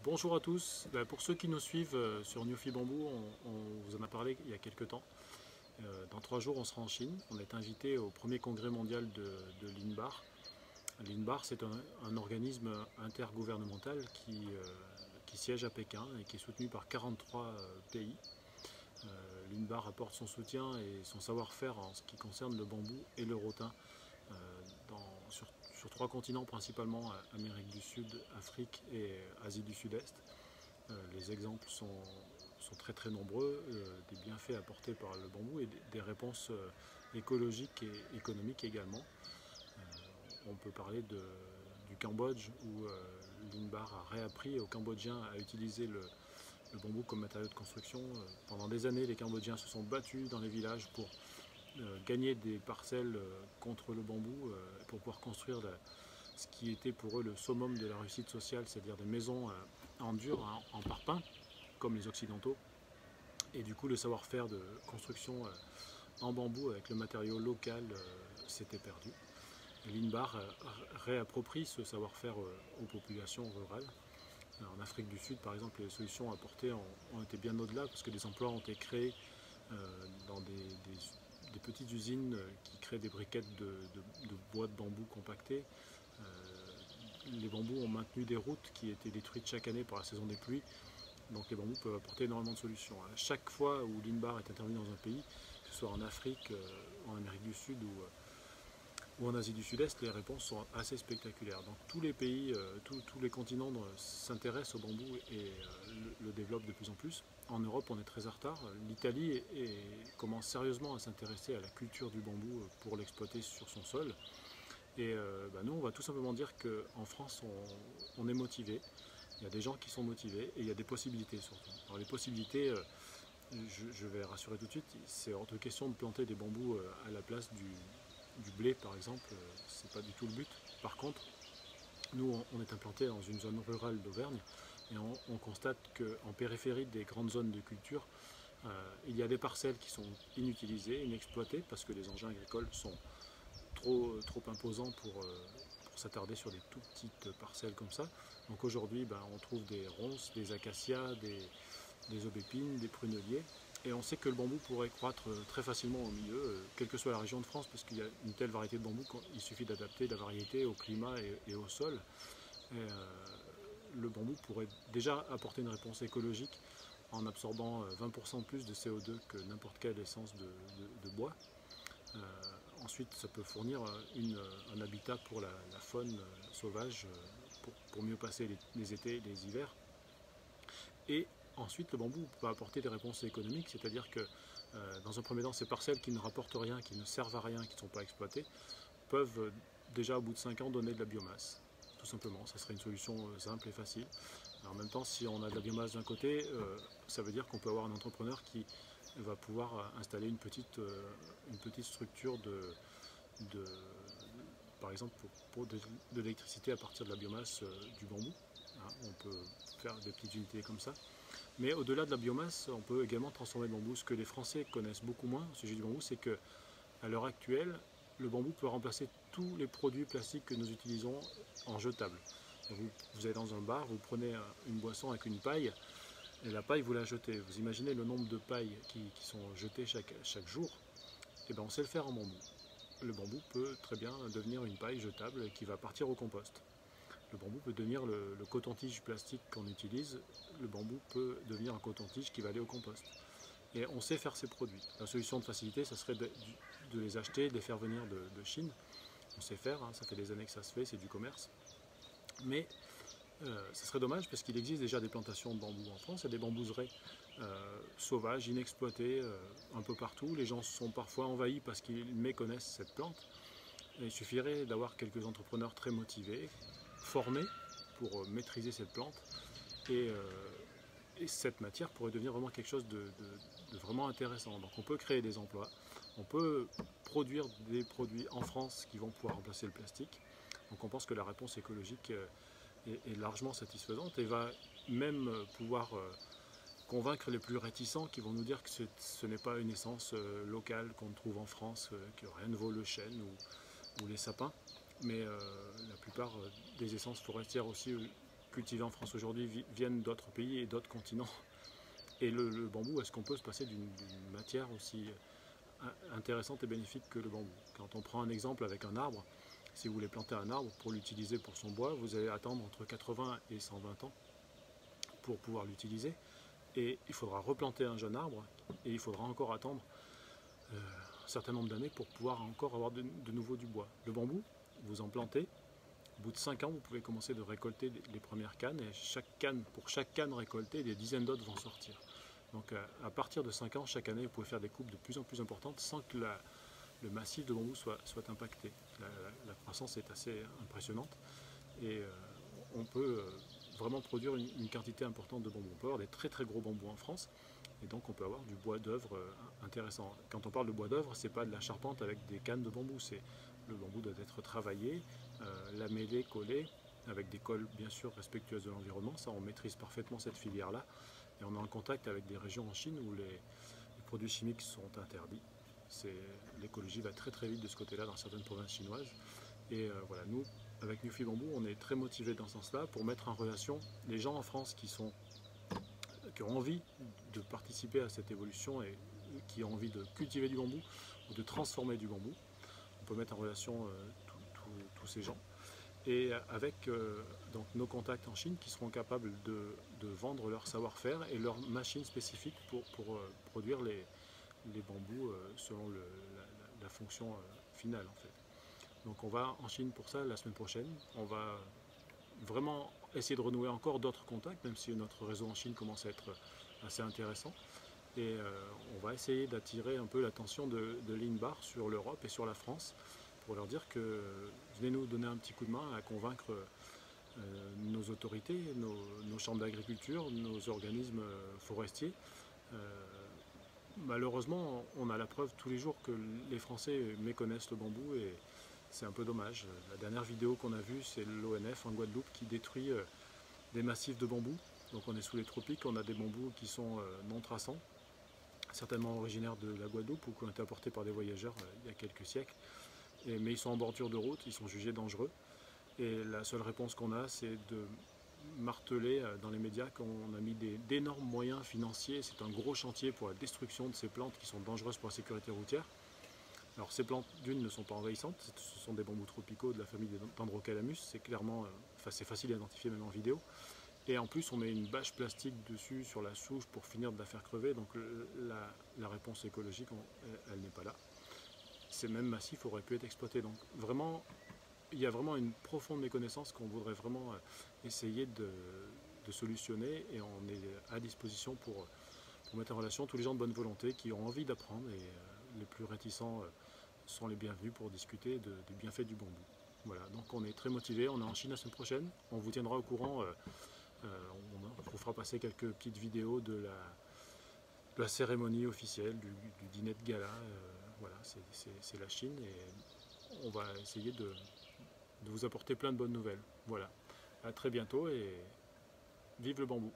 Bonjour à tous. Pour ceux qui nous suivent sur Newfie Bamboo, on vous en a parlé il y a quelques temps. Dans 3 jours, on sera en Chine. On est invité au premier congrès mondial de l'INBAR. L'INBAR, c'est un organisme intergouvernemental qui siège à Pékin et qui est soutenu par 43 pays. L'INBAR apporte son soutien et son savoir-faire en ce qui concerne le bambou et le rotin euh, sur 3 continents principalement, Amérique du Sud, Afrique et Asie du Sud-Est. Les exemples sont très très nombreux, des bienfaits apportés par le bambou et des réponses écologiques et économiques également. On peut parler du Cambodge où l'INBAR a réappris aux Cambodgiens à utiliser le bambou comme matériau de construction. Pendant des années, les Cambodgiens se sont battus dans les villages pour gagner des parcelles contre le bambou, pour pouvoir construire ce qui était pour eux le summum de la réussite sociale, c'est-à-dire des maisons en dur, en parpaing, comme les occidentaux. Et du coup, le savoir-faire de construction en bambou avec le matériau local s'était perdu. L'INBAR réapproprie ce savoir-faire aux populations rurales. En Afrique du Sud, par exemple, les solutions apportées ont été bien au-delà parce que des emplois ont été créés dans des petites usines qui créent des briquettes de bois de bambou compactées. Les bambous ont maintenu des routes qui étaient détruites chaque année par la saison des pluies. Donc les bambous peuvent apporter énormément de solutions. À chaque fois où l'INBAR est intervenu dans un pays, que ce soit en Afrique, en Amérique du Sud ou en Asie du Sud-Est, les réponses sont assez spectaculaires. Donc tous les pays, tous les continents s'intéressent au bambou et le développent de plus en plus. En Europe, on est très en retard. L'Italie commence sérieusement à s'intéresser à la culture du bambou pour l'exploiter sur son sol. Et nous, on va tout simplement dire qu'en France, on est motivé. Il y a des gens qui sont motivés et il y a des possibilités surtout. Alors les possibilités, je vais rassurer tout de suite, c'est hors de question de planter des bambous à la place du blé par exemple, c'est pas du tout le but. Par contre, nous on est implanté dans une zone rurale d'Auvergne et on constate qu'en périphérie des grandes zones de culture, il y a des parcelles qui sont inutilisées, inexploitées parce que les engins agricoles sont trop imposants pour s'attarder sur des tout petites parcelles comme ça. Donc aujourd'hui, on trouve des ronces, des acacias, des aubépines, des pruneliers. Et on sait que le bambou pourrait croître très facilement au milieu, quelle que soit la région de France, parce qu'il y a une telle variété de bambou qu'il suffit d'adapter la variété au climat et au sol. Et, le bambou pourrait déjà apporter une réponse écologique en absorbant 20% de plus de CO2 que n'importe quelle essence de bois. Euh, Ensuite, ça peut fournir un habitat pour la faune sauvage pour mieux passer les étés et les hivers. Et ensuite, le bambou peut apporter des réponses économiques, c'est-à-dire que dans un premier temps, ces parcelles qui ne rapportent rien, qui ne servent à rien, qui ne sont pas exploitées, peuvent déjà au bout de 5 ans donner de la biomasse. Tout simplement, ça serait une solution simple et facile. En même temps, si on a de la biomasse d'un côté, ça veut dire qu'on peut avoir un entrepreneur qui va pouvoir installer une petite structure de, par exemple pour de l'électricité à partir de la biomasse du bambou. On peut faire des petites unités comme ça. Mais au-delà de la biomasse, on peut également transformer le bambou. Ce que les Français connaissent beaucoup moins au sujet du bambou, c'est qu'à l'heure actuelle, le bambou peut remplacer tous les produits plastiques que nous utilisons en jetable. Vous allez dans un bar, vous prenez une boisson avec une paille, et la paille, vous la jetez. Vous imaginez le nombre de pailles qui sont jetées chaque jour. Et on sait le faire en bambou. Le bambou peut très bien devenir une paille jetable qui va partir au compost. Le bambou peut devenir le coton-tige plastique qu'on utilise. Le bambou peut devenir un coton-tige qui va aller au compost. Et on sait faire ces produits. La solution de facilité, ça serait de les acheter, de les faire venir de Chine. On sait faire, ça fait des années que ça se fait, c'est du commerce. Mais ça serait dommage parce qu'il existe déjà des plantations de bambou en France. Il y a des bambouseraies sauvages, inexploitées, un peu partout. Les gens sont parfois envahis parce qu'ils méconnaissent cette plante. Et il suffirait d'avoir quelques entrepreneurs très motivés, formés pour maîtriser cette plante. Et cette matière pourrait devenir vraiment quelque chose de vraiment intéressant. Donc on peut créer des emplois, on peut produire des produits en France qui vont pouvoir remplacer le plastique. Donc on pense que la réponse écologique est largement satisfaisante et va même pouvoir convaincre les plus réticents qui vont nous dire que ce n'est pas une essence locale qu'on trouve en France, que rien ne vaut le chêne ou les sapins. Mais la plupart des essences forestières aussi cultivés en France aujourd'hui viennent d'autres pays et d'autres continents. Et le bambou, est-ce qu'on peut se passer d'une matière aussi intéressante et bénéfique que le bambou? Quand on prend un exemple avec un arbre, si vous voulez planter un arbre pour l'utiliser pour son bois, vous allez attendre entre 80 et 120 ans pour pouvoir l'utiliser. Et il faudra replanter un jeune arbre et il faudra encore attendre un certain nombre d'années pour pouvoir encore avoir de nouveau du bois. Le bambou, vous en plantez, au bout de 5 ans, vous pouvez commencer de récolter les premières cannes et pour chaque canne récoltée, des dizaines d'autres vont sortir. Donc à partir de 5 ans, chaque année, vous pouvez faire des coupes de plus en plus importantes sans que le massif de bambou soit impacté. La croissance est assez impressionnante et on peut vraiment produire une quantité importante de bambou. On peut avoir des très très gros bambous en France et donc on peut avoir du bois d'œuvre intéressant. Quand on parle de bois d'œuvre, c'est pas de la charpente avec des cannes de bambou, le bambou doit être travaillé, lamellé, collé, avec des colles bien sûr respectueuses de l'environnement. Ça, on maîtrise parfaitement cette filière-là et on est en contact avec des régions en Chine où les produits chimiques sont interdits. L'écologie va très très vite de ce côté-là dans certaines provinces chinoises. Et voilà, nous, avec Newfie Bamboo, on est très motivés dans ce sens-là pour mettre en relation les gens en France qui ont envie de participer à cette évolution et qui ont envie de cultiver du bambou ou de transformer du bambou. On peut mettre en relation tous ces gens. Et avec donc nos contacts en Chine qui seront capables de vendre leur savoir-faire et leurs machines spécifiques pour produire les bambous selon la fonction finale en fait. Donc on va en Chine pour ça la semaine prochaine. On va vraiment essayer de renouer encore d'autres contacts, même si notre réseau en Chine commence à être assez intéressant. Et on va essayer d'attirer un peu l'attention de l'INBAR sur l'Europe et sur la France pour leur dire que venez nous donner un petit coup de main à convaincre nos autorités, nos chambres d'agriculture, nos organismes forestiers. Malheureusement, on a la preuve tous les jours que les Français méconnaissent le bambou et c'est un peu dommage. La dernière vidéo qu'on a vue, c'est l'ONF en Guadeloupe qui détruit des massifs de bambou. Donc on est sous les tropiques, on a des bambous qui sont non traçants, certainement originaires de la Guadeloupe ou qui ont été apportés par des voyageurs il y a quelques siècles. Mais ils sont en bordure de route, ils sont jugés dangereux. Et la seule réponse qu'on a, c'est de marteler dans les médias qu'on a mis d'énormes moyens financiers. C'est un gros chantier pour la destruction de ces plantes qui sont dangereuses pour la sécurité routière. Alors ces plantes, d'une, ne sont pas envahissantes, ce sont des bambous tropicaux de la famille des Dendrocalamus, c'est clairement, c'est facile à identifier même en vidéo. Et en plus on met une bâche plastique dessus sur la souche pour finir de la faire crever, donc la réponse écologique, elle n'est pas là. Ces mêmes massifs auraient pu être exploités, donc vraiment, il y a vraiment une profonde méconnaissance qu'on voudrait vraiment essayer de solutionner et on est à disposition pour mettre en relation tous les gens de bonne volonté qui ont envie d'apprendre et les plus réticents sont les bienvenus pour discuter des bienfaits du bambou. Voilà, donc on est très motivés, on est en Chine la semaine prochaine, on vous tiendra au courant, on vous fera passer quelques petites vidéos de la cérémonie officielle, du dîner de gala, voilà, c'est la Chine et on va essayer de vous apporter plein de bonnes nouvelles. Voilà, à très bientôt et vive le bambou!